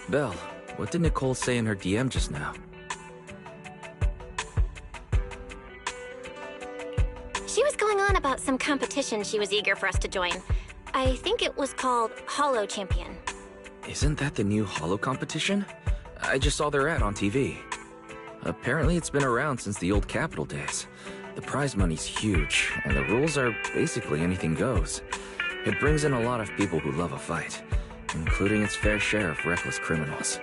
Belle, what did Nicole say in her DM just now? She was going on about some competition she was eager for us to join. I think it was called Hollow Champion. Isn't that the new Hollow competition? I just saw their ad on TV. Apparently it's been around since the old Capital days. The prize money's huge, and the rules are basically anything goes. It brings in a lot of people who love a fight, including its fair share of reckless criminals.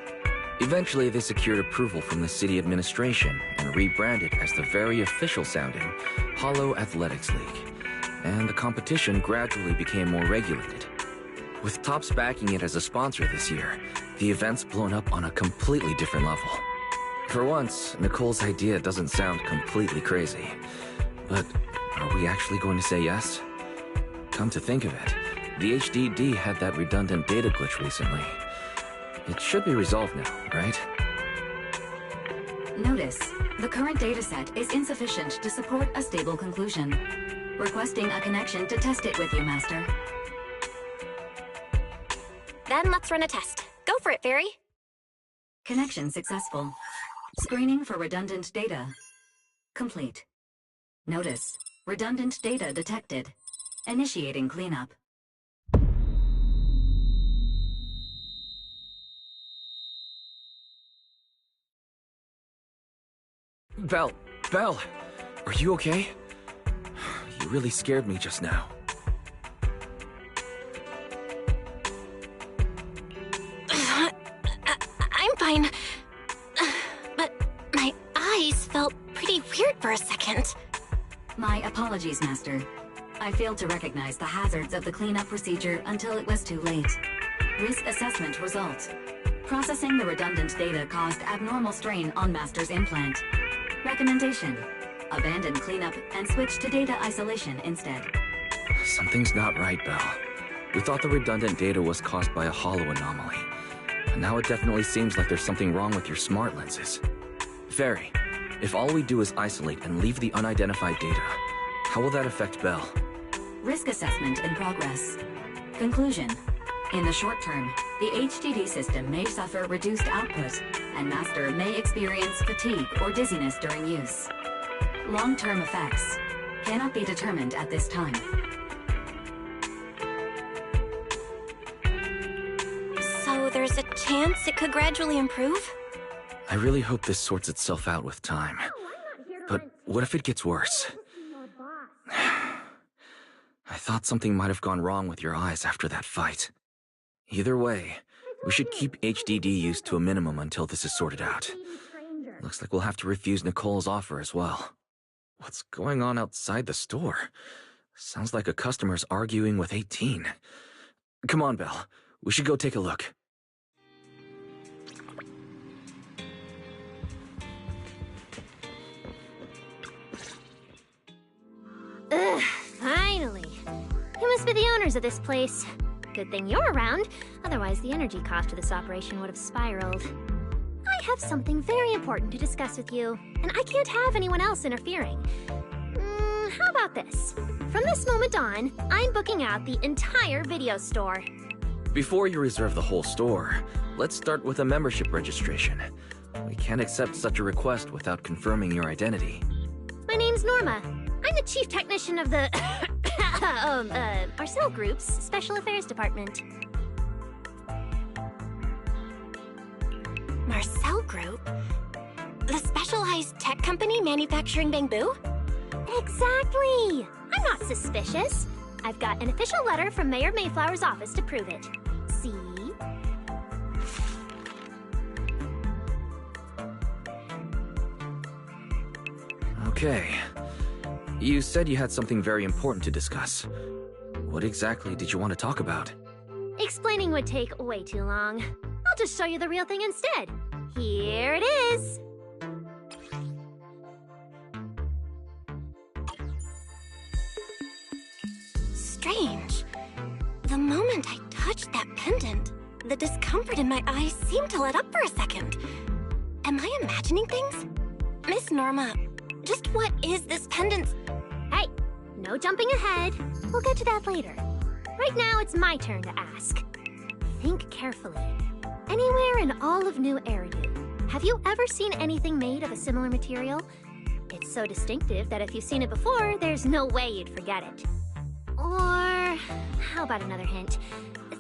Eventually, they secured approval from the city administration and rebranded as the very official-sounding Hollow Athletics League. And the competition gradually became more regulated. With Topps backing it as a sponsor this year, the event's blown up on a completely different level. For once, Nicole's idea doesn't sound completely crazy. But are we actually going to say yes? Come to think of it, the HDD had that redundant data glitch recently. It should be resolved now, right? Notice, the current dataset is insufficient to support a stable conclusion. Requesting a connection to test it with you, Master. Then let's run a test. Go for it, Fairy. Connection successful. Screening for redundant data. Complete. Notice, redundant data detected. Initiating cleanup. Belle, are you okay? You really scared me just now. I'm fine. But my eyes felt pretty weird for a second. My apologies, Master. I failed to recognize the hazards of the cleanup procedure until it was too late. Risk assessment result. Processing the redundant data caused abnormal strain on Master's implant. Recommendation: abandon cleanup and switch to data isolation instead. Something's not right, Belle. We thought the redundant data was caused by a hollow anomaly. And now it definitely seems like there's something wrong with your smart lenses. Fairy, if all we do is isolate and leave the unidentified data, how will that affect Belle? Risk assessment in progress. Conclusion: in the short term, the HDD system may suffer reduced output, and Master may experience fatigue or dizziness during use. Long-term effects cannot be determined at this time. So there's a chance it could gradually improve? I really hope this sorts itself out with time. But what if it gets worse? I thought something might have gone wrong with your eyes after that fight. Either way, we should keep HDD use to a minimum until this is sorted out. Looks like we'll have to refuse Nicole's offer as well. What's going on outside the store? Sounds like a customer's arguing with 18. Come on, Belle. We should go take a look. Ugh, finally. Who must be the owners of this place? Good thing you're around, otherwise the energy cost of this operation would have spiraled. I have something very important to discuss with you, and I can't have anyone else interfering. How about this? From this moment on, I'm booking out the entire video store. Before you reserve the whole store, let's start with a membership registration. We can't accept such a request without confirming your identity. My name's Norma. I'm the chief technician of the Marcel Group's Special Affairs Department. Marcel Group? The specialized tech company manufacturing bamboo? Exactly! I'm not suspicious. I've got an official letter from Mayor Mayflower's office to prove it. See? Okay. You said you had something very important to discuss. What exactly did you want to talk about? Explaining would take way too long. I'll just show you the real thing instead. Here it is! Strange. The moment I touched that pendant, the discomfort in my eyes seemed to let up for a second. Am I imagining things? Miss Norma, just what is this pendant? Hey, no jumping ahead. We'll get to that later. Right now, it's my turn to ask. Think carefully. Anywhere in all of New Eridu, have you ever seen anything made of a similar material? It's so distinctive that if you've seen it before, there's no way you'd forget it. Or, how about another hint?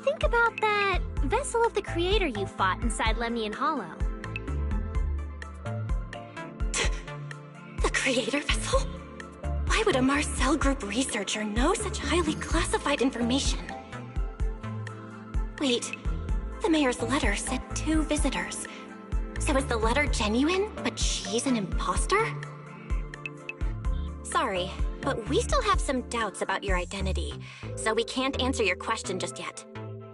Think about that vessel of the Creator you fought inside Lemnian Hollow. The Creator vessel? Why would a Marcel Group researcher know such highly classified information? Wait, the mayor's letter said 2 visitors. So is the letter genuine, but she's an imposter? Sorry, but we still have some doubts about your identity, so we can't answer your question just yet.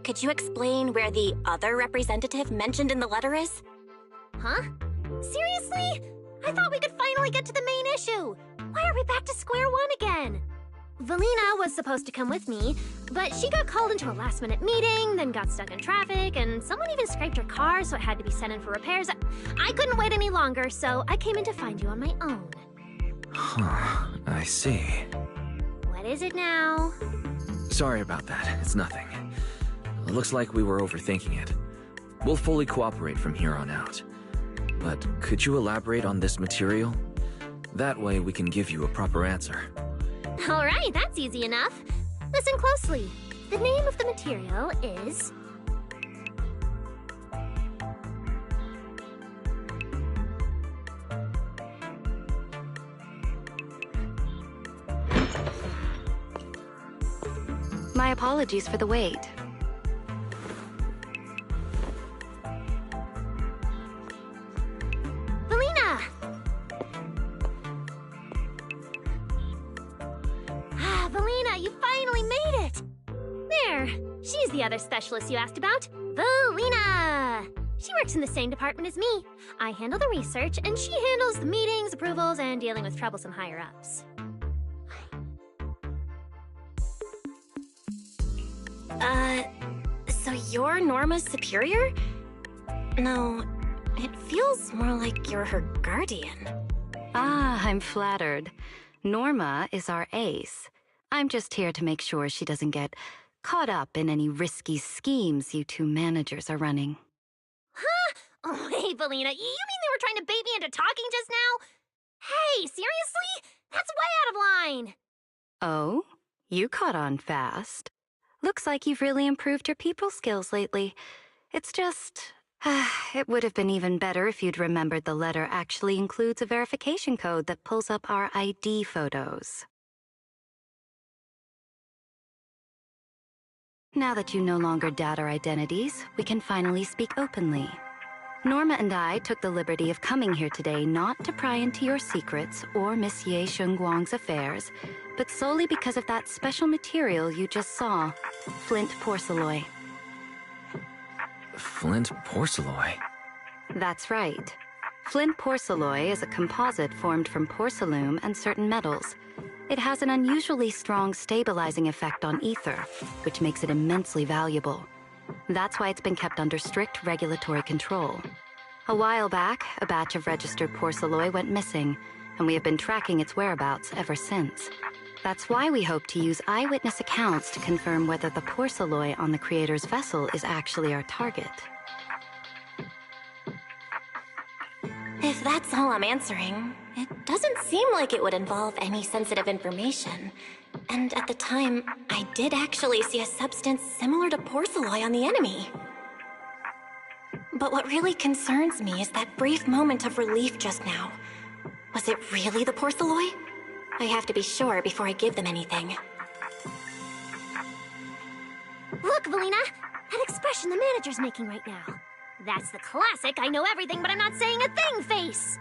Could you explain where the other representative mentioned in the letter is? Huh? Seriously? I thought we could finally get to the main issue. Why are we back to square one again? Valina was supposed to come with me, but she got called into a last-minute meeting, then got stuck in traffic, and someone even scraped her car, so it had to be sent in for repairs. I couldn't wait any longer, so I came in to find you on my own. Huh, I see. What is it now? Sorry about that, it's nothing. It looks like we were overthinking it. We'll fully cooperate from here on out. But could you elaborate on this material? That way we can give you a proper answer. All right, that's easy enough. Listen closely. The name of the material is... My apologies for the wait. Valina! Valina, you finally made it! There, she's the other specialist you asked about. Valina! She works in the same department as me. I handle the research, and she handles the meetings, approvals, and dealing with troublesome higher-ups. So you're Norma's superior? No, it feels more like you're her guardian. Ah, I'm flattered. Norma is our ace. I'm just here to make sure she doesn't get caught up in any risky schemes you 2 managers are running. Huh? Oh, hey, Valina, you mean they were trying to bait me into talking just now? Hey, seriously? That's way out of line! Oh? You caught on fast. Looks like you've really improved your people skills lately. It's just... it would have been even better if you'd remembered the letter actually includes a verification code that pulls up our ID photos. Now that you no longer doubt our identities, we can finally speak openly. Norma and I took the liberty of coming here today not to pry into your secrets or Miss Ye Shengguang's affairs, but solely because of that special material you just saw, flint porcelain. Flint porcelain? That's right. Flint porcelain is a composite formed from porcelain and certain metals. It has an unusually strong stabilizing effect on ether, which makes it immensely valuable. That's why it's been kept under strict regulatory control. A while back, a batch of registered porcelain went missing, and we have been tracking its whereabouts ever since. That's why we hope to use eyewitness accounts to confirm whether the porcelain on the Creator's vessel is actually our target. If that's all I'm answering, it doesn't seem like it would involve any sensitive information. And at the time, I did actually see a substance similar to porcelain on the enemy. But what really concerns me is that brief moment of relief just now. Was it really the porcelain? I have to be sure before I give them anything. Look, Valina! That expression the manager's making right now. That's the classic I know everything but I'm not saying a thing face!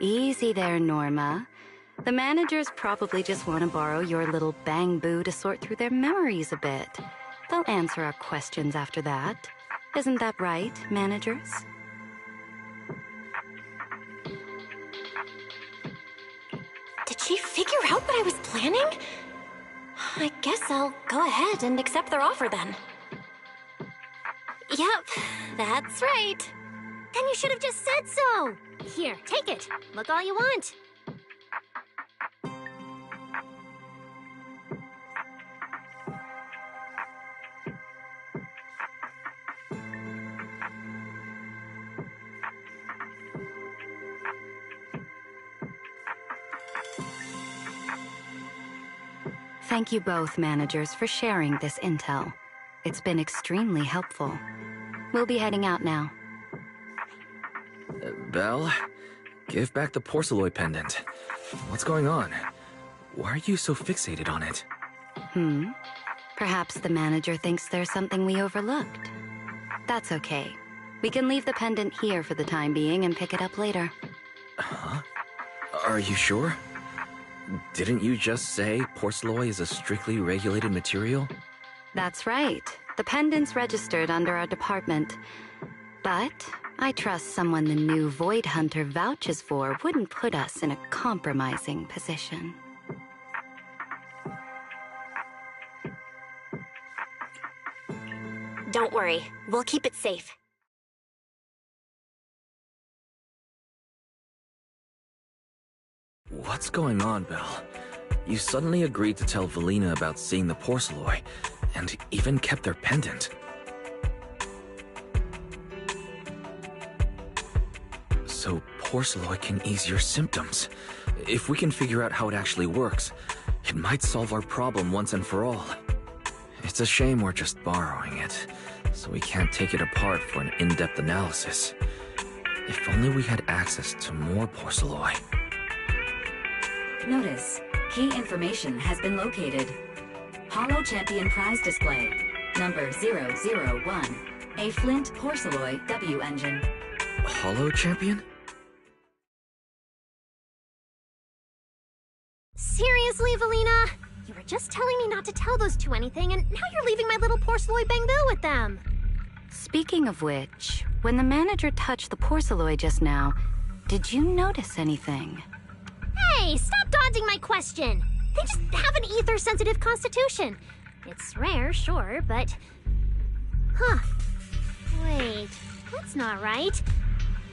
Easy there, Norma. The managers probably just want to borrow your little bang boo to sort through their memories a bit. They'll answer our questions after that. Isn't that right, managers? Did she figure out what I was planning? I guess I'll go ahead and accept their offer then. Yep, that's right. Then you should have just said so. Here, take it. Look all you want. Thank you both, managers, for sharing this intel. It's been extremely helpful. We'll be heading out now. Belle, give back the porcelain pendant. What's going on? Why are you so fixated on it? Perhaps the manager thinks there's something we overlooked. That's okay. We can leave the pendant here for the time being and pick it up later. Huh? Are you sure? Didn't you just say porcelain is a strictly regulated material? That's right. The pendant's registered under our department. But I trust someone the new Void Hunter vouches for wouldn't put us in a compromising position. Don't worry, we'll keep it safe. What's going on, Belle? You suddenly agreed to tell Valina about seeing the porcelain, and even kept their pendant. So porcelain can ease your symptoms. If we can figure out how it actually works, it might solve our problem once and for all. It's a shame we're just borrowing it, so we can't take it apart for an in-depth analysis. If only we had access to more porcelain. Notice, key information has been located. Holo Champion prize display, number 001, a Flint Porcelain W engine. Holo Champion? Seriously, Valina? You were just telling me not to tell those two anything, and now you're leaving my little porcelain bang-boo with them. Speaking of which, when the manager touched the porcelain just now, did you notice anything? Hey, stop dodging my question! They just have an ether-sensitive constitution. It's rare, sure, but... Huh. Wait, that's not right.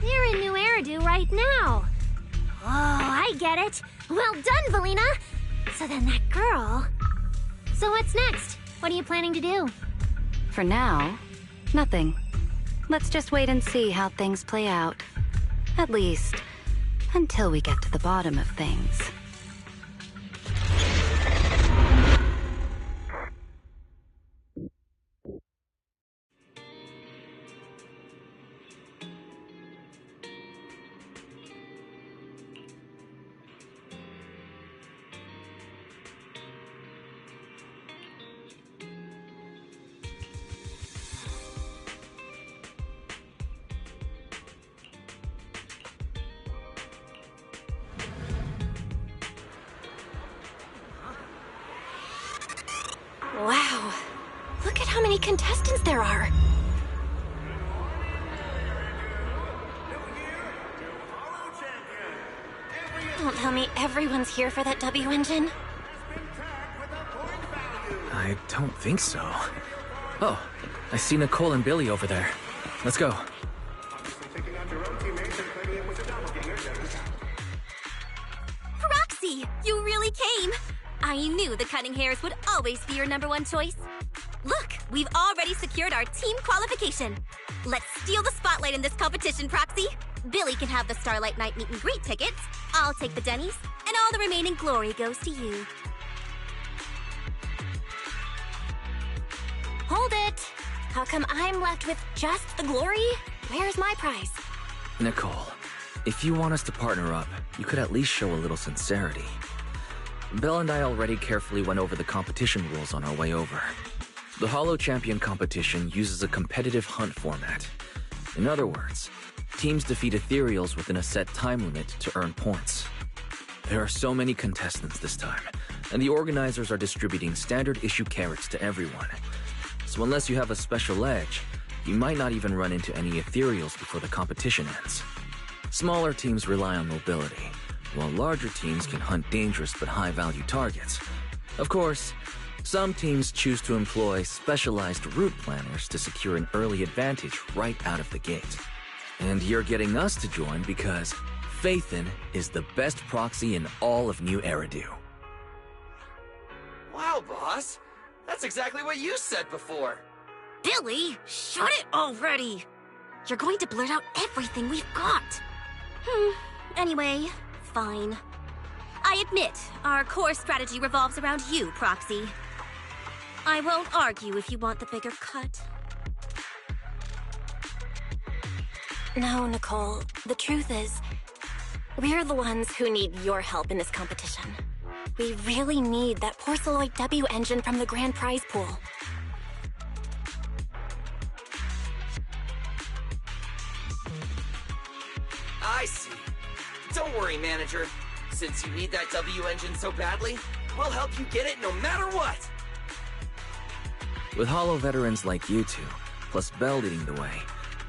They're in New Eridu right now. Oh, I get it. Well done, Valina! So then that girl... So what's next? What are you planning to do? For now, nothing. Let's just wait and see how things play out. At least, until we get to the bottom of things. Wow. Look at how many contestants there are. Don't tell me everyone's here for that W engine. I don't think so. Oh, I see Nicole and Billy over there. Let's go. Roxy, you really came! I knew the cutting hairs would always be your #1 choice. Look, we've already secured our team qualification. Let's steal the spotlight in this competition, Proxy. Billy can have the Starlight Night meet and greet tickets. I'll take the Denny's, and all the remaining glory goes to you. Hold it! How come I'm left with just the glory? Where's my prize? Nicole, if you want us to partner up, you could at least show a little sincerity. Belle and I already carefully went over the competition rules on our way over. The Holo Champion competition uses a competitive hunt format. In other words, Teams defeat ethereals within a set time limit to earn points. There are so many contestants this time, and the organizers are distributing standard issue carrots to everyone. So unless you have a special edge, you might not even run into any ethereals before the competition ends. Smaller teams rely on mobility, while larger teams can hunt dangerous but high-value targets. Of course, some teams choose to employ specialized route planners to secure an early advantage right out of the gate. And you're getting us to join because Phaethon is the best proxy in all of New Eridu. Wow, boss! That's exactly what you said before! Billy, shut it already! You're going to blurt out everything we've got. Anyway, fine. I admit, our core strategy revolves around you, Proxy. I won't argue if you want the bigger cut. No, Nicole. The truth is, we're the ones who need your help in this competition. We really need that Porceloid W engine from the grand prize pool. I see. Don't worry, manager. Since you need that W engine so badly, we'll help you get it no matter what! With Holo veterans like you two, plus Bell leading the way,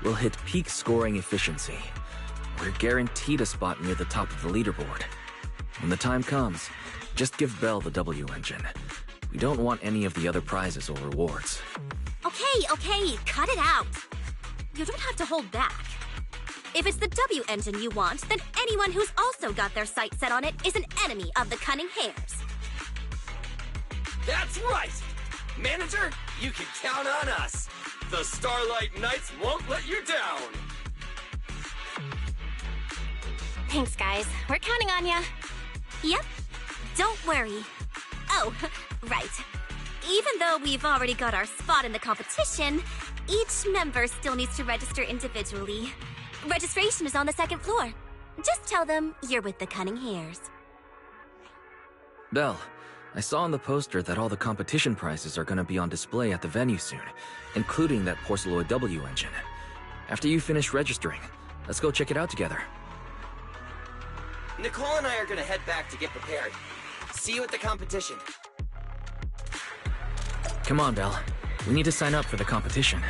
we'll hit peak scoring efficiency. We're guaranteed a spot near the top of the leaderboard. When the time comes, just give Bell the W engine. We don't want any of the other prizes or rewards. Okay, cut it out. You don't have to hold back. If it's the W engine you want, then anyone who's also got their sights set on it is an enemy of the Cunning Hares. That's right! Manager, you can count on us! The Starlight Knights won't let you down! Thanks, guys. We're counting on ya. Yep, don't worry. Oh, right. Even though we've already got our spot in the competition, each member still needs to register individually. Registration is on the second floor. Just tell them you're with the Cunning Hares. Bell, I saw on the poster that all the competition prizes are gonna be on display at the venue soon, including that Porceloid W engine. After you finish registering, let's go check it out together. Nicole and I are gonna head back to get prepared. See you at the competition. Come on, Bell. We need to sign up for the competition.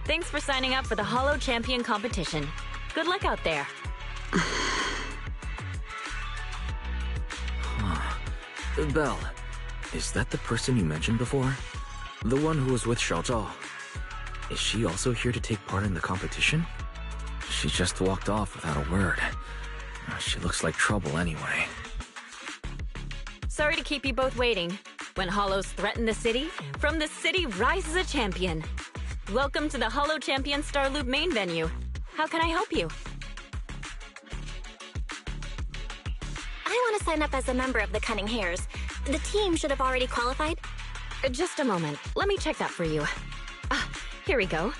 Thanks for signing up for the Holo Champion competition. Good luck out there. Belle, is that the person you mentioned before? The one who was with Xiaozhao? Is she also here to take part in the competition? She just walked off without a word. She looks like trouble anyway. Sorry to keep you both waiting. When Holos threaten the city, from the city rises a champion. Welcome to the Holo Champion Star Loop main venue. How can I help you? I want to sign up as a member of the Cunning Hares. The team should have already qualified. Just a moment. Let me check that for you. Here we go.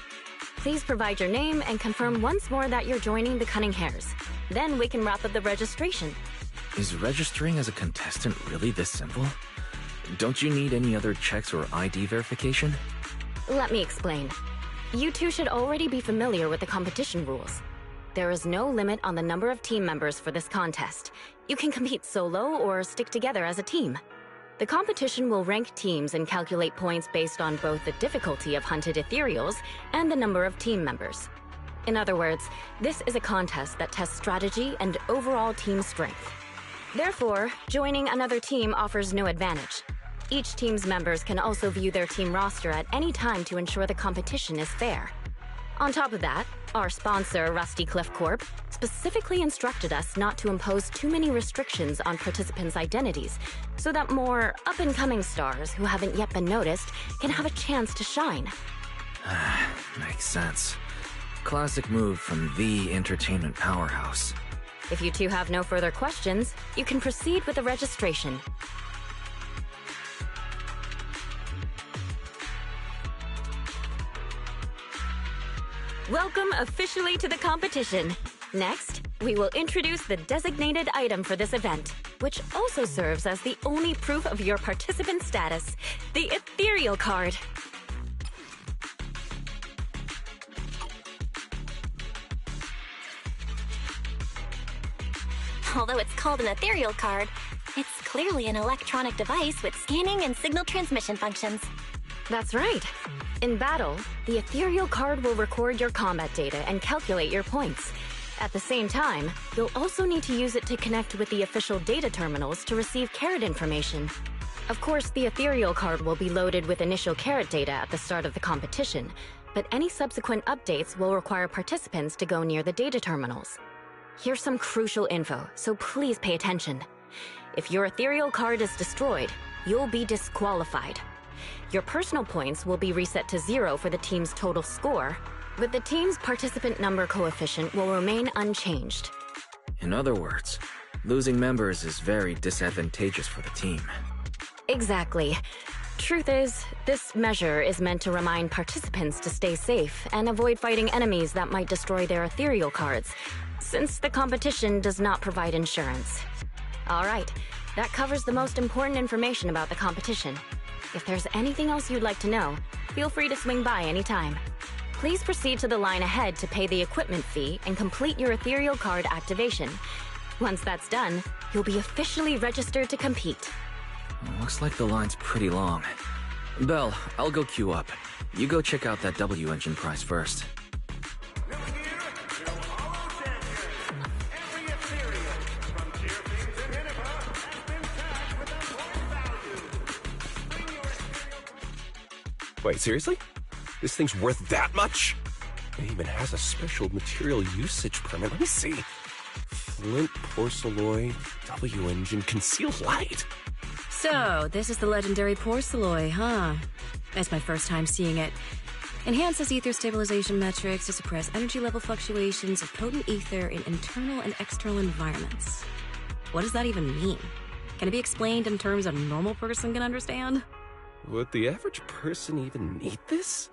Please provide your name and confirm once more that you're joining the Cunning Hares. Then we can wrap up the registration. Is registering as a contestant really this simple? Don't you need any other checks or ID verification? Let me explain. You two should already be familiar with the competition rules. There is no limit on the number of team members for this contest. You can compete solo or stick together as a team. The competition will rank teams and calculate points based on both the difficulty of hunted ethereals and the number of team members. In other words, this is a contest that tests strategy and overall team strength. Therefore, joining another team offers no advantage. Each team's members can also view their team roster at any time to ensure the competition is fair. On top of that, our sponsor, Rusty Cliff Corp, specifically instructed us not to impose too many restrictions on participants' identities, so that more up-and-coming stars who haven't yet been noticed can have a chance to shine. Makes sense. Classic move from the entertainment powerhouse. If you two have no further questions, you can proceed with the registration. Welcome officially to the competition. Next, we will introduce the designated item for this event, which also serves as the only proof of your participant status, the ethereal card. Although it's called an ethereal card, it's clearly an electronic device with scanning and signal transmission functions. That's right. In battle, the ethereal card will record your combat data and calculate your points. At the same time, you'll also need to use it to connect with the official data terminals to receive carrot information. Of course, the ethereal card will be loaded with initial carrot data at the start of the competition, but any subsequent updates will require participants to go near the data terminals. Here's some crucial info, so please pay attention. If your ethereal card is destroyed, you'll be disqualified. Your personal points will be reset to 0 for the team's total score, but the team's participant number coefficient will remain unchanged. In other words, losing members is very disadvantageous for the team. Exactly. Truth is, this measure is meant to remind participants to stay safe and avoid fighting enemies that might destroy their ethereal cards, since the competition does not provide insurance. All right, that covers the most important information about the competition. If there's anything else you'd like to know, feel free to swing by anytime. Please proceed to the line ahead to pay the equipment fee and complete your ethereal card activation. Once that's done, you'll be officially registered to compete. Looks like the line's pretty long. Belle, I'll go queue up. You go check out that W engine prize first. Wait, seriously? This thing's worth that much? It even has a special material usage permit. Let me see. Flint, porcelloy, W engine, concealed light. So, this is the legendary porcelloy, huh? That's my first time seeing it. Enhances ether stabilization metrics to suppress energy level fluctuations of potent ether in internal and external environments. What does that even mean? Can it be explained in terms a normal person can understand? Would the average person even need this?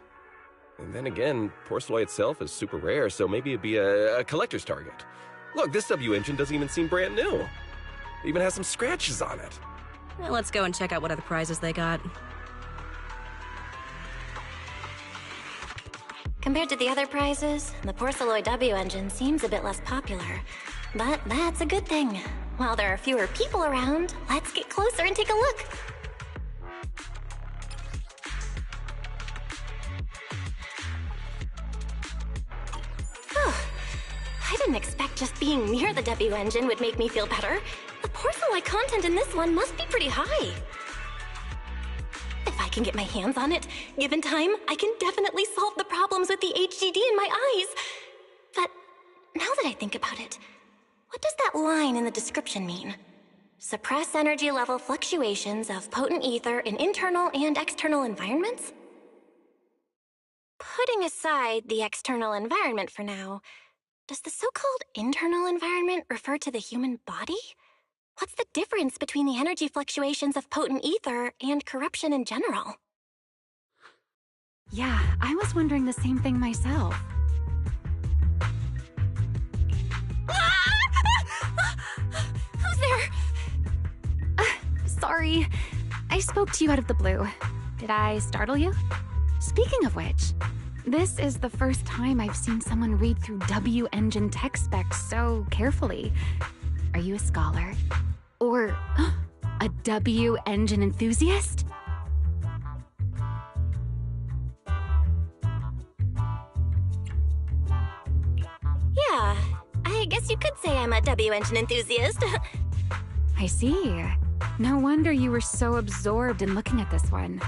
And then again, porcelloy itself is super rare, so maybe it'd be a collector's target. Look, this W engine doesn't even seem brand new. It even has some scratches on it. Well, let's go and check out what other prizes they got. Compared to the other prizes, the porcelloy W engine seems a bit less popular. But that's a good thing. While there are fewer people around, let's get closer and take a look. I didn't expect just being near the W engine would make me feel better. The porcelloy content in this one must be pretty high. If I can get my hands on it, given time, I can definitely solve the problems with the HDD in my eyes. But now that I think about it, what does that line in the description mean? Suppress energy level fluctuations of potent ether in internal and external environments? Putting aside the external environment for now, does the so-called internal environment refer to the human body? What's the difference between the energy fluctuations of potent ether and corruption in general? Yeah, I was wondering the same thing myself. Who's there? Sorry. I spoke to you out of the blue. Did I startle you? Speaking of which, this is the first time I've seen someone read through W engine tech specs so carefully. Are you a scholar? Or a W engine enthusiast? Yeah, I guess you could say I'm a W engine enthusiast. I see. No wonder you were so absorbed in looking at this one.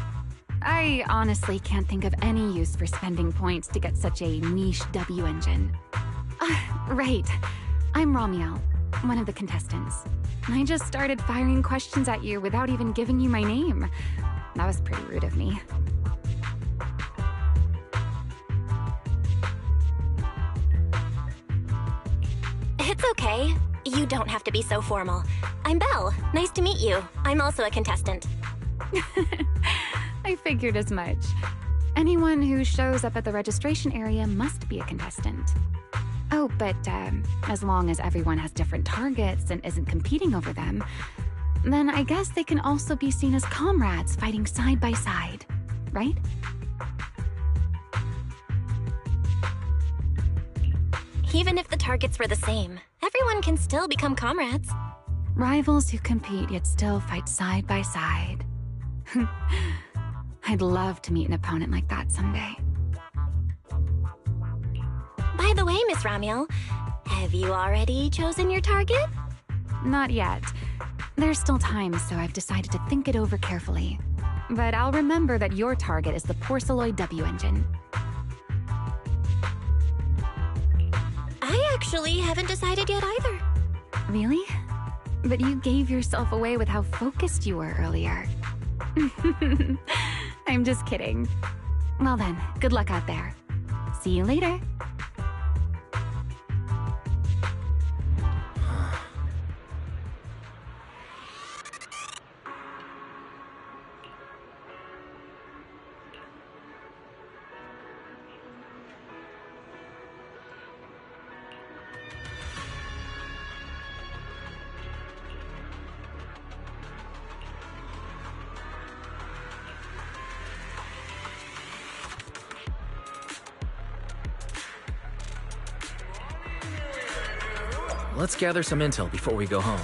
I honestly can't think of any use for spending points to get such a niche W engine. Right. I'm Romiel, one of the contestants. I just started firing questions at you without even giving you my name. That was pretty rude of me. It's okay. You don't have to be so formal. I'm Belle. Nice to meet you. I'm also a contestant. I figured as much. Anyone who shows up at the registration area must be a contestant. Oh, but as long as everyone has different targets and isn't competing over them, then I guess they can also be seen as comrades fighting side by side, right? Even if the targets were the same, everyone can still become comrades. Rivals who compete yet still fight side by side. I'd love to meet an opponent like that someday. By the way, Miss Ramiel, have you already chosen your target? Not yet. There's still time, so I've decided to think it over carefully. But I'll remember that your target is the Porceloid W engine. I actually haven't decided yet either. Really? But you gave yourself away with how focused you were earlier. I'm just kidding. Well then, good luck out there. See you later. Let's gather some intel before we go home.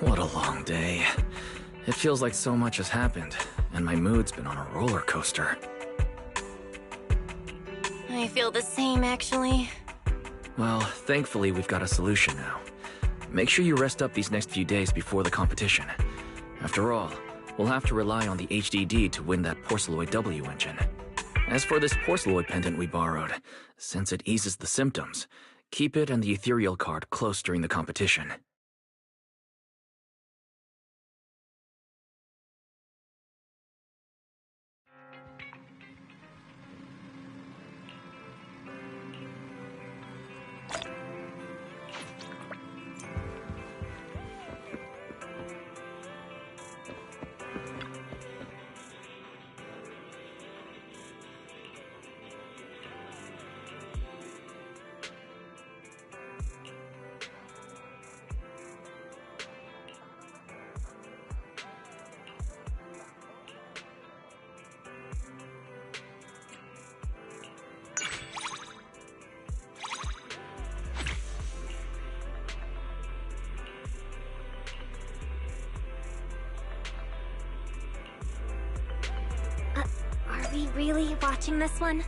What a long day. It feels like so much has happened, and my mood's been on a roller coaster. I feel the same, actually. Well, thankfully we've got a solution now. Make sure you rest up these next few days before the competition. After all, we'll have to rely on the HDD to win that Porceloid W engine. As for this Porceloid pendant we borrowed, since it eases the symptoms, keep it and the ethereal card close during the competition. Are we really watching this one?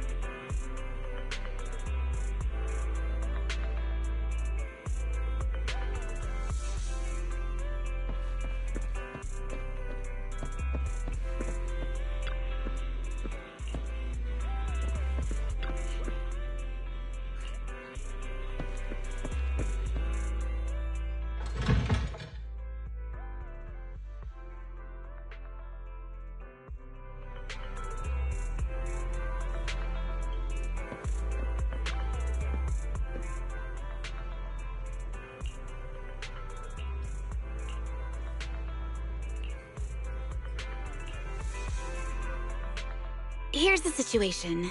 Here's the situation.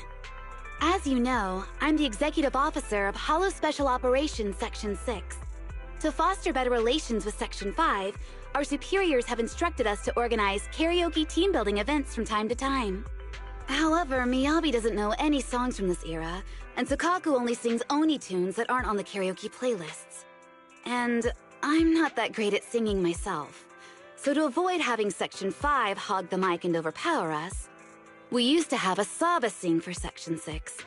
As you know, I'm the Executive Officer of Holo Special Operations Section 6. To foster better relations with Section 5, our superiors have instructed us to organize karaoke team-building events from time to time. However, Miyabi doesn't know any songs from this era, and Sukaku only sings Oni tunes that aren't on the karaoke playlists. And I'm not that great at singing myself. So to avoid having Section 5 hog the mic and overpower us, we used to have a Saba sing for Section 6.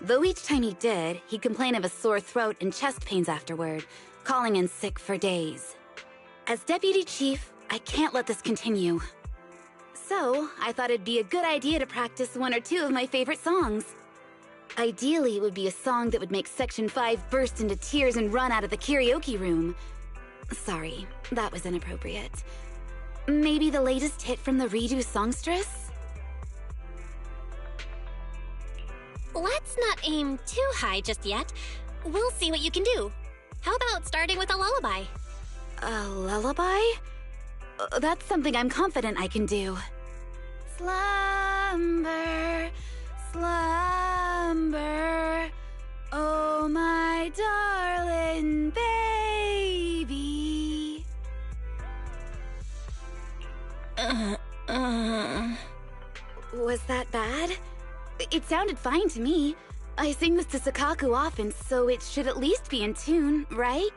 Though each time he did, he'd complain of a sore throat and chest pains afterward, calling in sick for days. As Deputy Chief, I can't let this continue. So, I thought it'd be a good idea to practice one or two of my favorite songs. Ideally, it would be a song that would make Section 5 burst into tears and run out of the karaoke room. Sorry, that was inappropriate. Maybe the latest hit from the redo songstress? Let's not aim too high just yet. We'll see what you can do. How about starting with a lullaby? A lullaby? That's something I'm confident I can do. Slumber, slumber, oh my darling baby. Was that bad? It sounded fine to me. I sing this to Sukaku often, so it should at least be in tune, right?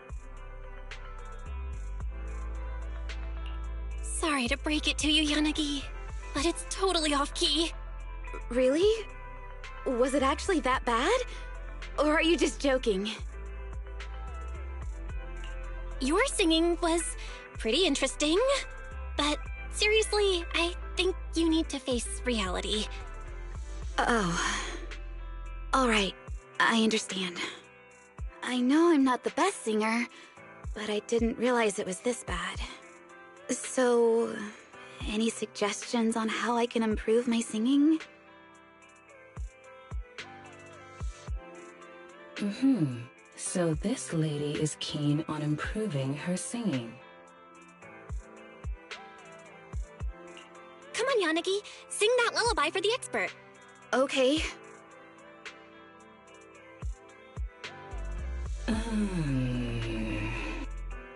Sorry to break it to you, Yanagi, but it's totally off-key. Really? Was it actually that bad? Or are you just joking? Your singing was pretty interesting, but seriously, I think you need to face reality. Oh. Alright, I understand. I know I'm not the best singer, but I didn't realize it was this bad. So, any suggestions on how I can improve my singing? So this lady is keen on improving her singing. Come on, Yanagi, sing that lullaby for the expert. Okay.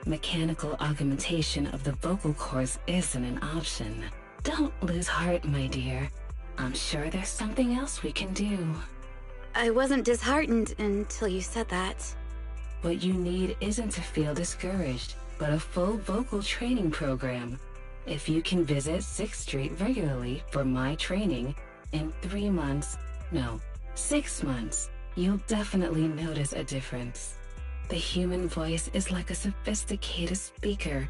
Mechanical augmentation of the vocal cords isn't an option. Don't lose heart, my dear. I'm sure there's something else we can do. I wasn't disheartened until you said that. What you need isn't to feel discouraged, but a full vocal training program. If you can visit 6th Street regularly for my training, in 3 months, no, 6 months, you'll definitely notice a difference. The human voice is like a sophisticated speaker,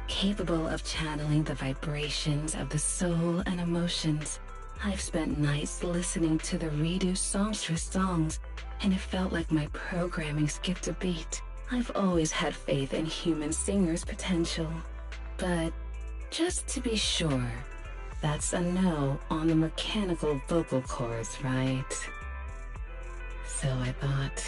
capable of channeling the vibrations of the soul and emotions. I've spent nights listening to the redo songstress songs, and it felt like my programming skipped a beat. I've always had faith in human singers' potential. But just to be sure, that's a no on the mechanical vocal cords, right? So I thought...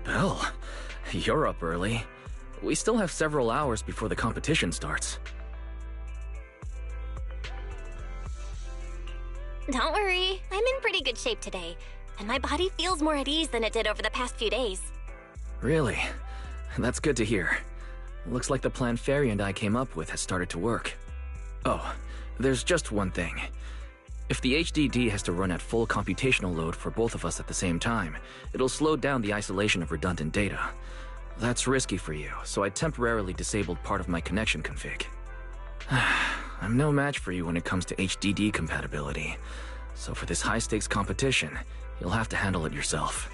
Belle, you're up early. We still have several hours before the competition starts. Don't worry, I'm in pretty good shape today, and my body feels more at ease than it did over the past few days. Really? That's good to hear. Looks like the plan Fairy and I came up with has started to work. Oh, there's just one thing. If the HDD has to run at full computational load for both of us at the same time, it'll slow down the isolation of redundant data. That's risky for you, so I temporarily disabled part of my connection config. I'm no match for you when it comes to HDD compatibility, so for this high-stakes competition, you'll have to handle it yourself.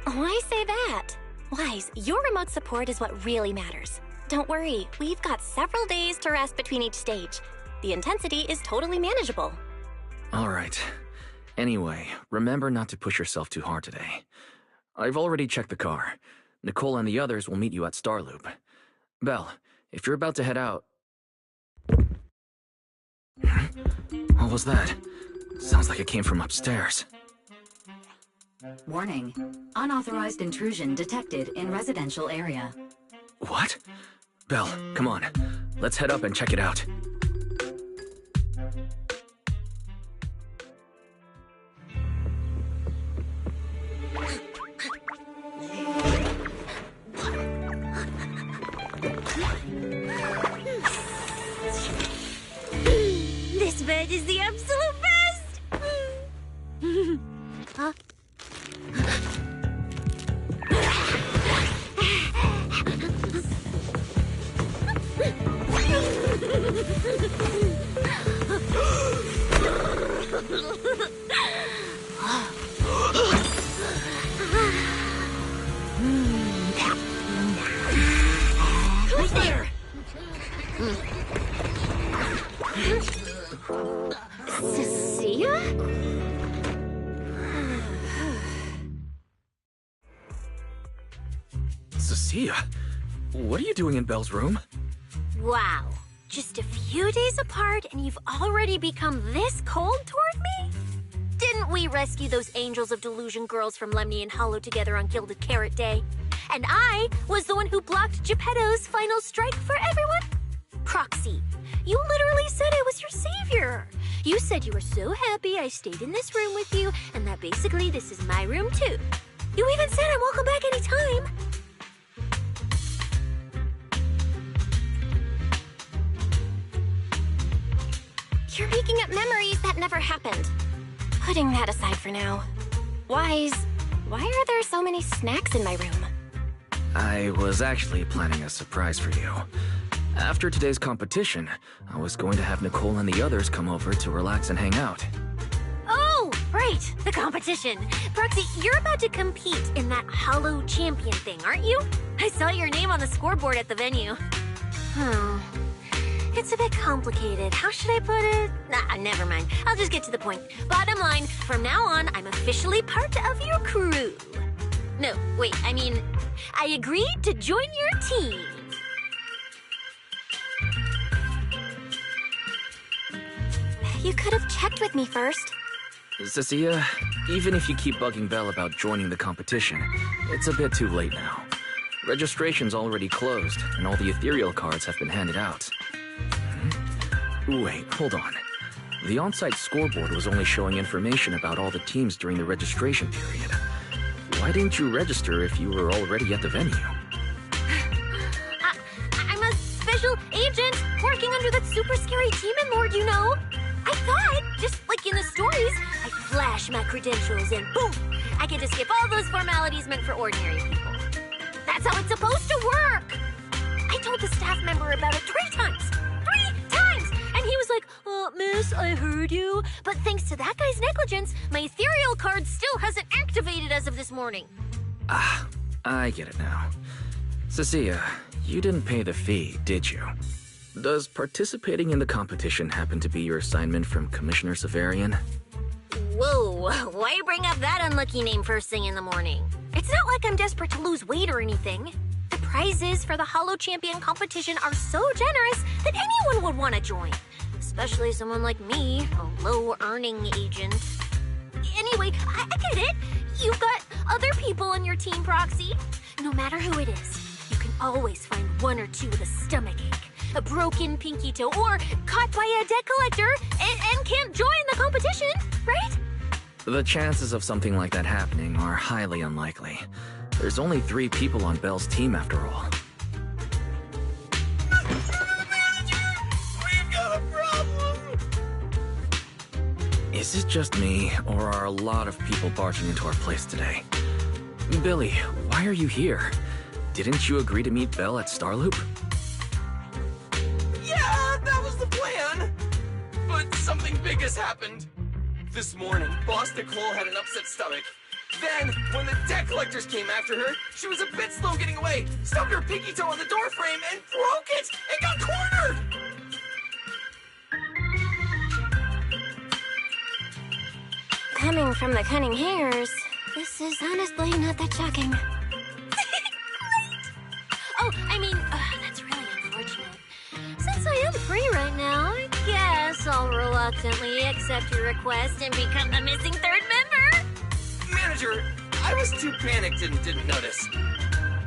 Why say that? Wise, your remote support is what really matters. Don't worry, we've got several days to rest between each stage. The intensity is totally manageable. Alright. Anyway, remember not to push yourself too hard today. I've already checked the car. Nicole and the others will meet you at Starloop. Belle, if you're about to head out... What was that? Sounds like it came from upstairs. Warning. Unauthorized intrusion detected in residential area. What? Belle, come on. Let's head up and check it out. This bed is the absolute best! Huh? Who's there? Cecilia? Cecilia? What are you doing in Belle's room? Wow. Just a few days apart and you've already become this cold toward me? Didn't we rescue those Angels of Delusion girls from Lemny and Hollow together on Gilded Carrot Day? And I was the one who blocked Geppetto's final strike for everyone? Proxy, you literally said I was your savior. You said you were so happy I stayed in this room with you and that basically this is my room too. You even said I'm welcome back anytime. You're making up memories that never happened. Putting that aside for now. Wise, why are there so many snacks in my room? I was actually planning a surprise for you. After today's competition, I was going to have Nicole and the others come over to relax and hang out. Oh, right, the competition. Proxy, you're about to compete in that Hollow Champion thing, aren't you? I saw your name on the scoreboard at the venue. It's a bit complicated. How should I put it? Nah, never mind. I'll just get to the point. Bottom line, from now on, I'm officially part of your crew. No, wait, I mean, I agreed to join your team. You could have checked with me first. Cecilia, even if you keep bugging Belle about joining the competition, it's a bit too late now. Registration's already closed, and all the ethereal cards have been handed out. Wait, hold on. The on-site scoreboard was only showing information about all the teams during the registration period. Why didn't you register if you were already at the venue? I'm a special agent working under that super scary demon lord, you know. I thought, just like in the stories, I flash my credentials and boom, I get to skip all those formalities meant for ordinary people. That's how it's supposed to work. I told the staff member about it 3 times. 3 times! And he was like, miss, I heard you. But thanks to that guy's negligence, my ethereal card still hasn't activated as of this morning. Ah, I get it now. Cecilia, you didn't pay the fee, did you? Does participating in the competition happen to be your assignment from Commissioner Severian? Whoa, why bring up that unlucky name first thing in the morning? It's not like I'm desperate to lose weight or anything. The prizes for the Holo Champion competition are so generous that anyone would want to join. Especially someone like me, a low-earning agent. Anyway, I get it. You've got other people on your team, Proxy. No matter who it is, you can always find 1 or 2 with a stomachache, a broken pinky toe, or caught by a debt collector and can't join the competition, right? The chances of something like that happening are highly unlikely. There's only 3 people on Belle's team after all. We've got a problem! Is it just me, or are a lot of people barging into our place today? Billy, why are you here? Didn't you agree to meet Belle at Starloop? Yeah, that was the plan! But something big has happened. This morning, Boss Nicole had an upset stomach. Then, when the debt collectors came after her, she was a bit slow getting away, stubbed her pinky toe on the door frame, and broke it, and got cornered! Coming from the cunning hairs, this is honestly not that shocking. Great! Oh, I mean, that's really unfortunate. Since I am free right now, I guess I'll reluctantly accept your request and become the missing 3rd member. Manager, I was too panicked and didn't notice.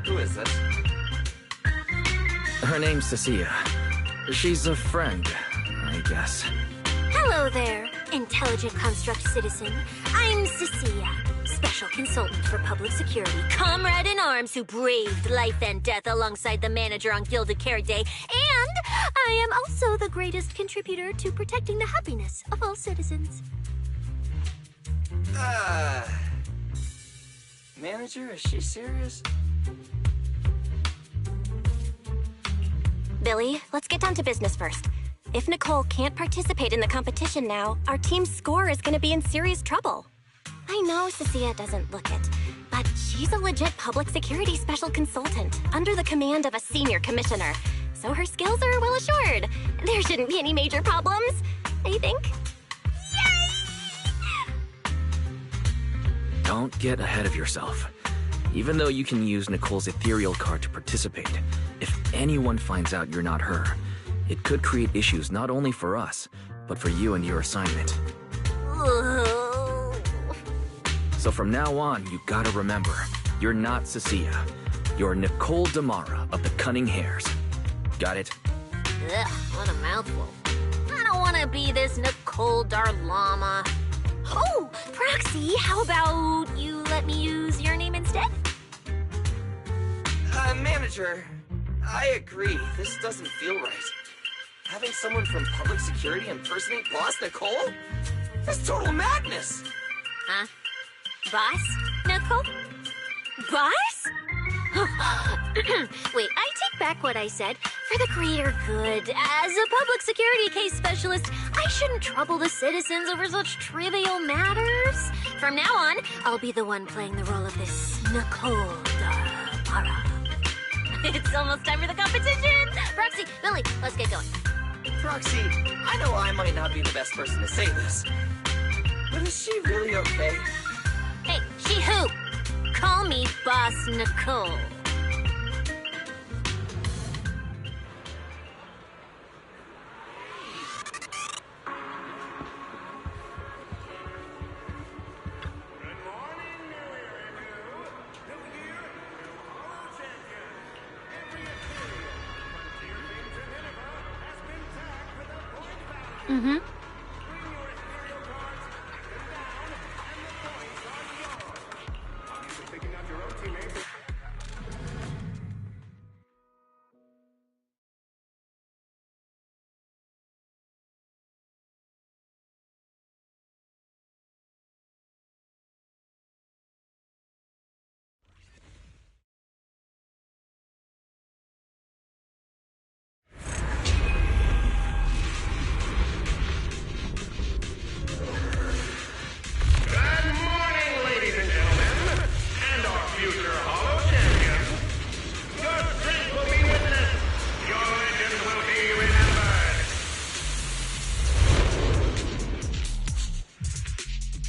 Who is this? Her name's Cecilia. She's a friend, I guess. Hello there, intelligent construct citizen. I'm Cecilia, special consultant for public security, comrade in arms who braved life and death alongside the manager on Gilded Carrot Day, and I am also the greatest contributor to protecting the happiness of all citizens. Manager, is she serious? Billy, let's get down to business first. If Nicole can't participate in the competition now, our team's score is going to be in serious trouble. I know Cecilia doesn't look it, but she's a legit public security special consultant under the command of a senior commissioner, so her skills are well assured. There shouldn't be any major problems, I think. Don't get ahead of yourself. Even though you can use Nicole's ethereal card to participate, if anyone finds out you're not her, it could create issues not only for us, but for you and your assignment. So from now on, you gotta remember, you're not Cecilia. You're Nicole Damara of the Cunning Hairs. Got it? Ugh, what a mouthful. I don't want to be this Nicole Darlama. Oh, Proxy, how about you let me use your name instead? Manager, I agree. This doesn't feel right. Having someone from public security impersonate Boss Nicole? That's total madness! Huh? Boss? Nicole? Boss? Wait, I take back what I said. For the greater good, as a public security case specialist, I shouldn't trouble the citizens over such trivial matters. From now on, I'll be the one playing the role of this Nicole Damara. It's almost time for the competition! Proxy, Billy, let's get going. Proxy, I know I might not be the best person to say this, but is she really okay? Hey, she who? Call me Boss Nicole. Mm-hmm.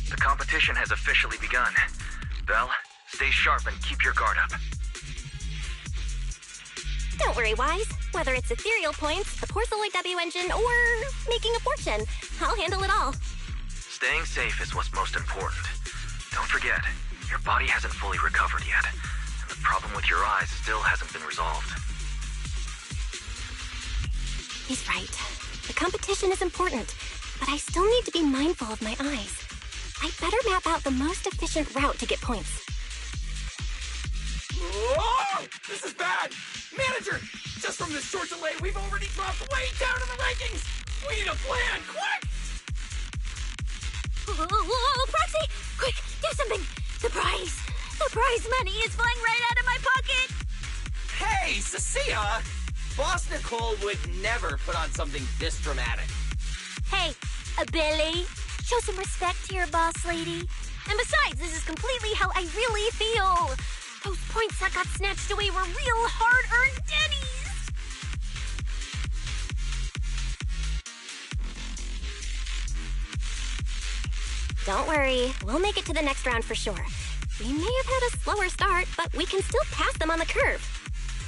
The competition has officially begun. Belle, stay sharp and keep your guard up. Don't worry, Wise. Whether it's ethereal points, the Porceloid W engine, or making a fortune, I'll handle it all. Staying safe is what's most important. Don't forget, your body hasn't fully recovered yet, and the problem with your eyes still hasn't been resolved. He's right. The competition is important, but I still need to be mindful of my eyes. I better map out the most efficient route to get points. Whoa! This is bad! Manager! Just from this short delay, we've already dropped way down in the rankings! We need a plan, quick! Whoa, Proxy! Quick, do something! The prize money is flying right out of my pocket! Hey, Cecilia! Boss Nicole would never put on something this dramatic. Hey, Billy, show some respect to your boss lady. And besides, this is completely how I really feel. Those points that got snatched away were real hard-earned dennies. Don't worry, we'll make it to the next round for sure. We may have had a slower start, but we can still pass them on the curve.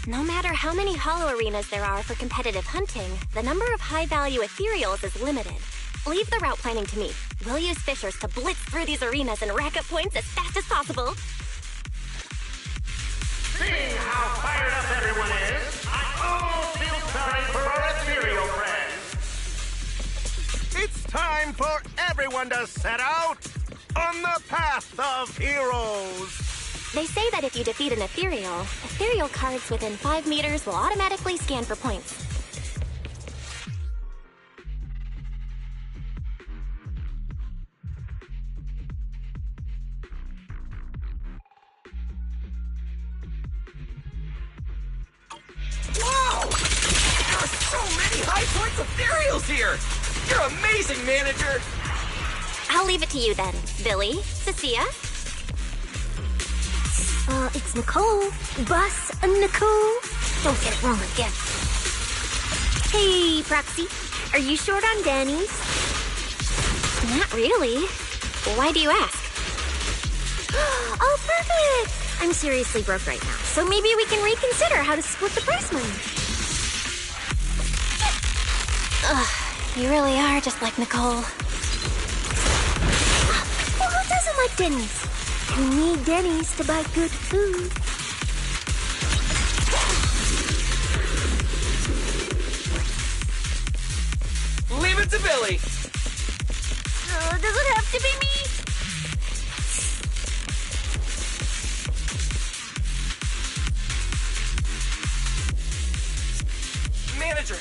No matter how many hollow arenas there are for competitive hunting, the number of high-value ethereals is limited. Leave the route planning to me. We'll use fishers to blitz through these arenas and rack up points as fast as possible. Seeing how fired up everyone is, I almost feel sorry for our ethereal friends. It's time for everyone to set out on the path of heroes. They say that if you defeat an ethereal cards within 5 meters will automatically scan for points. Wow! There are so many high points ethereals here! You're amazing, manager! I'll leave it to you then, Billy, Cecilia. It's Nicole. Boss Nicole. Don't get it wrong again. Hey, Proxy. Are you short on Danny's? Not really. Why do you ask? Oh, perfect! I'm seriously broke right now, so maybe we can reconsider how to split the prize money. Ugh, you really are just like Nicole. Well, who doesn't like Denny's? You need Denny's to buy good food. Leave it to Billy! Does it have to be me? Manager,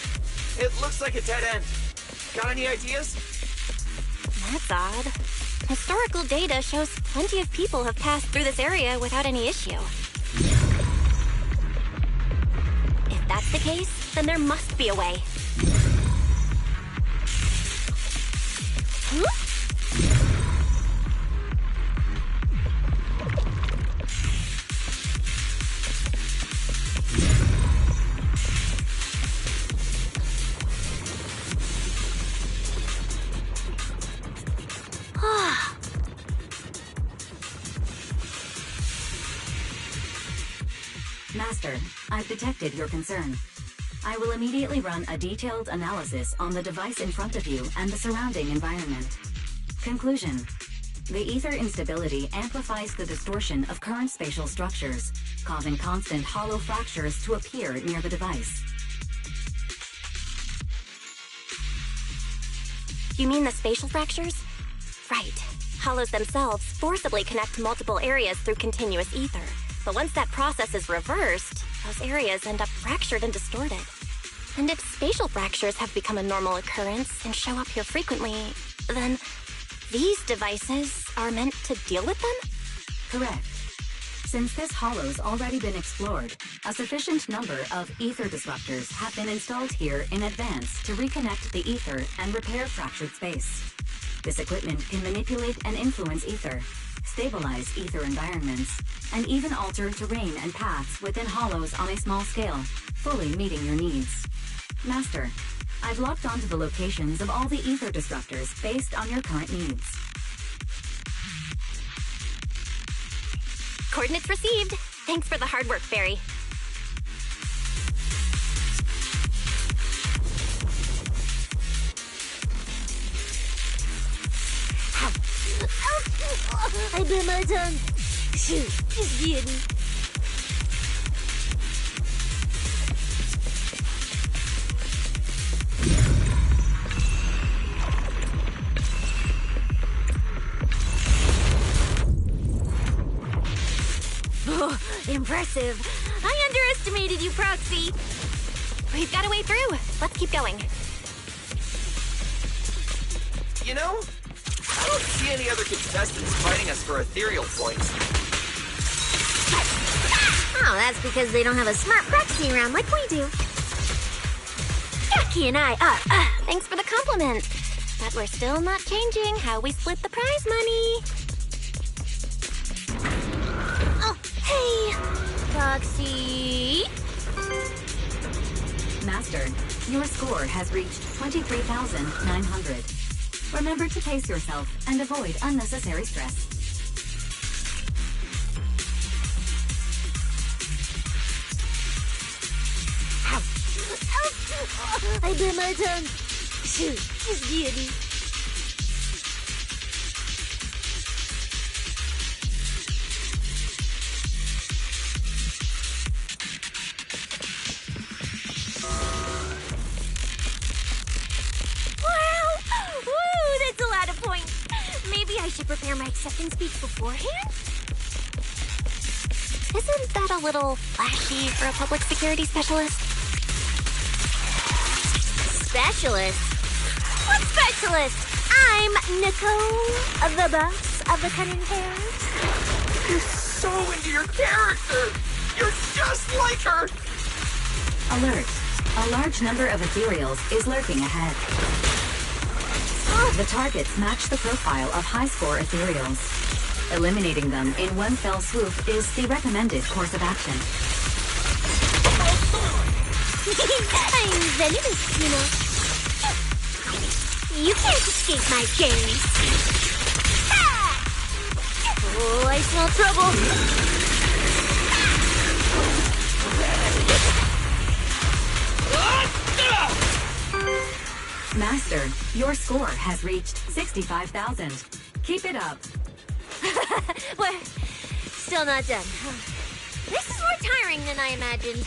it looks like a dead end. Got any ideas? That's odd. Historical data shows plenty of people have passed through this area without any issue. If that's the case, then there must be a way. Master, I've detected your concern. I will immediately run a detailed analysis on the device in front of you and the surrounding environment. Conclusion. The ether instability amplifies the distortion of current spatial structures, causing constant hollow fractures to appear near the device. You mean the spatial fractures? Right. Hollows themselves forcibly connect multiple areas through continuous ether. But once that process is reversed, those areas end up fractured and distorted. And if spatial fractures have become a normal occurrence and show up here frequently, then these devices are meant to deal with them? Correct. Since this hollow's already been explored, a sufficient number of ether disruptors have been installed here in advance to reconnect the ether and repair fractured space. This equipment can manipulate and influence ether, stabilize ether environments, and even alter terrain and paths within hollows on a small scale, fully meeting your needs. Master, I've locked onto the locations of all the ether disruptors based on your current needs. Coordinates received. Thanks for the hard work, Fairy. I bit my tongue. Shoot, just kidding. Oh, impressive. I underestimated you, Proxy. We've got a way through. Let's keep going. You know, I don't see any other contestants fighting us for ethereal points. Oh, that's because they don't have a smart proxy around like we do. Jackie and I are. Thanks for the compliment. But we're still not changing how we split the prize money. Oh, hey, Proxy. Master, your score has reached 23,900. Remember to pace yourself and avoid unnecessary stress. I bit my tongue. Shoot, just kidding. I should prepare my acceptance speech beforehand? Isn't that a little flashy for a public security specialist? Specialist? What specialist? I'm Nicole, the boss of the Cunning Hairs. You're so into your character! You're just like her! Alert. A large number of ethereals is lurking ahead. The targets match the profile of high-score ethereals. Eliminating them in one fell swoop is the recommended course of action. I'm venomous, you know. You can't escape my gaze. Oh, I smell trouble. Master, your score has reached 65,000. Keep it up. We're still not done. This is more tiring than I imagined.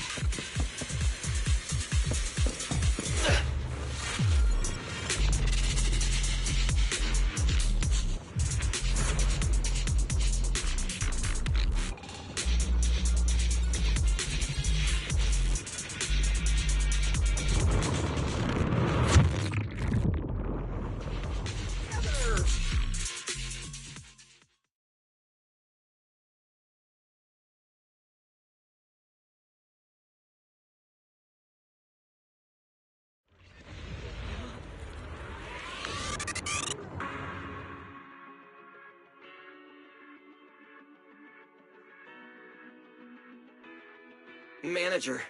Manager,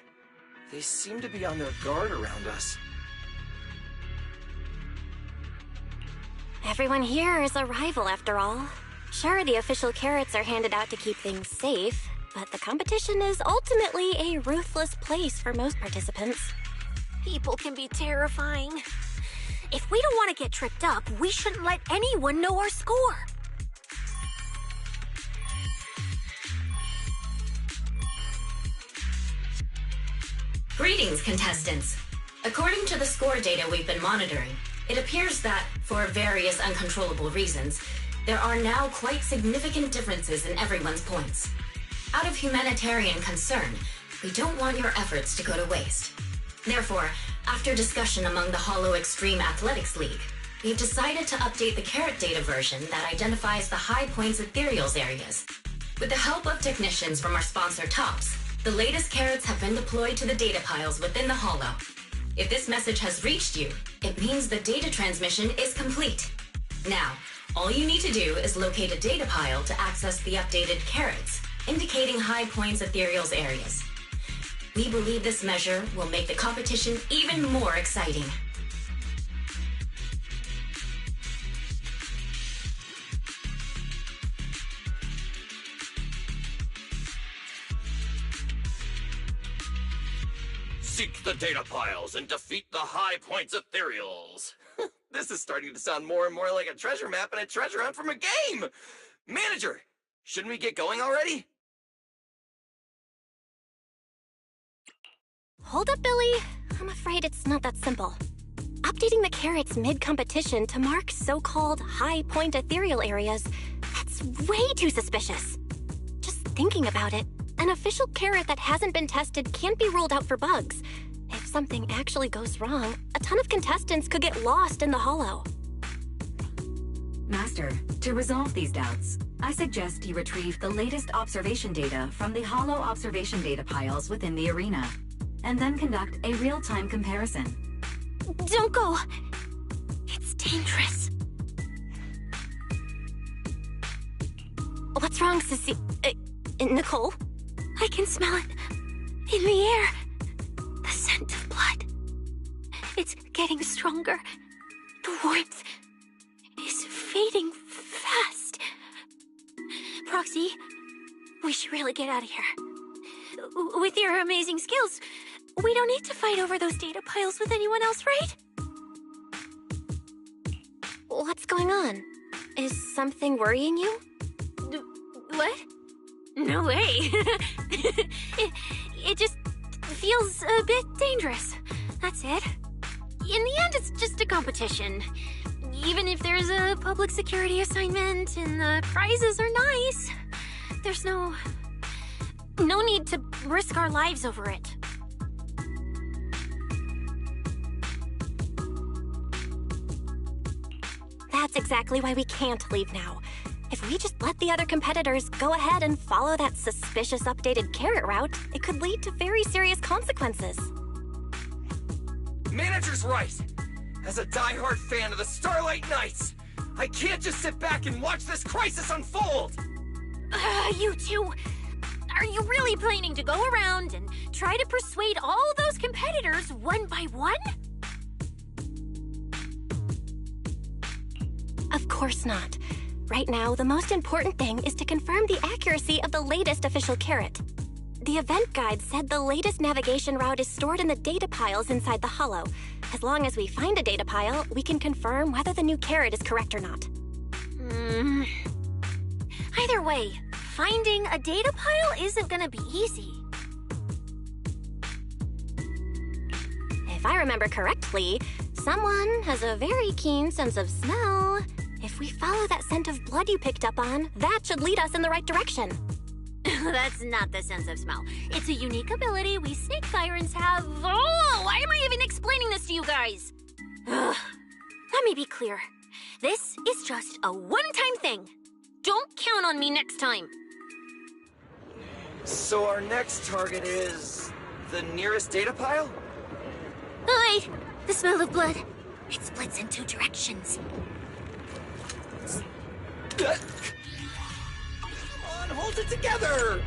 they seem to be on their guard around us. Everyone here is a rival, after all. Sure, the official carrots are handed out to keep things safe, but the competition is ultimately a ruthless place for most participants. People can be terrifying. If we don't want to get tripped up, we shouldn't let anyone know our score. Greetings, contestants. According to the score data we've been monitoring, it appears that, for various uncontrollable reasons, there are now quite significant differences in everyone's points. Out of humanitarian concern, we don't want your efforts to go to waste. Therefore, after discussion among the Hollow Extreme Athletics League, we've decided to update the carrot data version that identifies the high points ethereals areas. With the help of technicians from our sponsor TOPS, the latest carrots have been deployed to the data piles within the Hollow. If this message has reached you, it means the data transmission is complete. Now, all you need to do is locate a data pile to access the updated carrots, indicating high points ethereals areas. We believe this measure will make the competition even more exciting. Seek the data piles and defeat the high points ethereals. This is starting to sound more and more like a treasure map and a treasure hunt from a game! Manager, shouldn't we get going already? Hold up, Billy. I'm afraid it's not that simple. Updating the carrots mid-competition to mark so-called high-point ethereal areas, that's way too suspicious. Just thinking about it, an official carrot that hasn't been tested can't be ruled out for bugs. If something actually goes wrong, a ton of contestants could get lost in the Hollow. Master, to resolve these doubts, I suggest you retrieve the latest observation data from the Hollow observation data piles within the arena, and then conduct a real-time comparison. Don't go! It's dangerous. What's wrong, Sissy? Nicole? I can smell it. In the air. The scent of blood. It's getting stronger. The warmth is fading fast. Proxy, we should really get out of here. With your amazing skills, we don't need to fight over those data piles with anyone else, right? What's going on? Is something worrying you? What? No way. it just feels a bit dangerous. That's it. In the end, it's just a competition. Even if there's a public security assignment and the prizes are nice, there's no need to risk our lives over it. That's exactly why we can't leave now. If we just let the other competitors go ahead and follow that suspicious updated carrot route, it could lead to very serious consequences. Manager's right! As a die-hard fan of the Starlight Knights, I can't just sit back and watch this crisis unfold! You two, are you really planning to go around and try to persuade all those competitors one by one? Of course not. Right now, the most important thing is to confirm the accuracy of the latest official carrot. The event guide said the latest navigation route is stored in the data piles inside the Hollow. As long as we find a data pile, we can confirm whether the new carrot is correct or not. Either way, finding a data pile isn't gonna be easy. If I remember correctly, someone has a very keen sense of smell. If we follow that scent of blood you picked up on, that should lead us in the right direction. That's not the sense of smell. It's a unique ability we snake sirens have. Oh, why am I even explaining this to you guys? Ugh. Let me be clear. This is just a one-time thing. Don't count on me next time. So our next target is the nearest data pile? Oh, wait, the smell of blood. It splits in two directions. Come on, hold it together!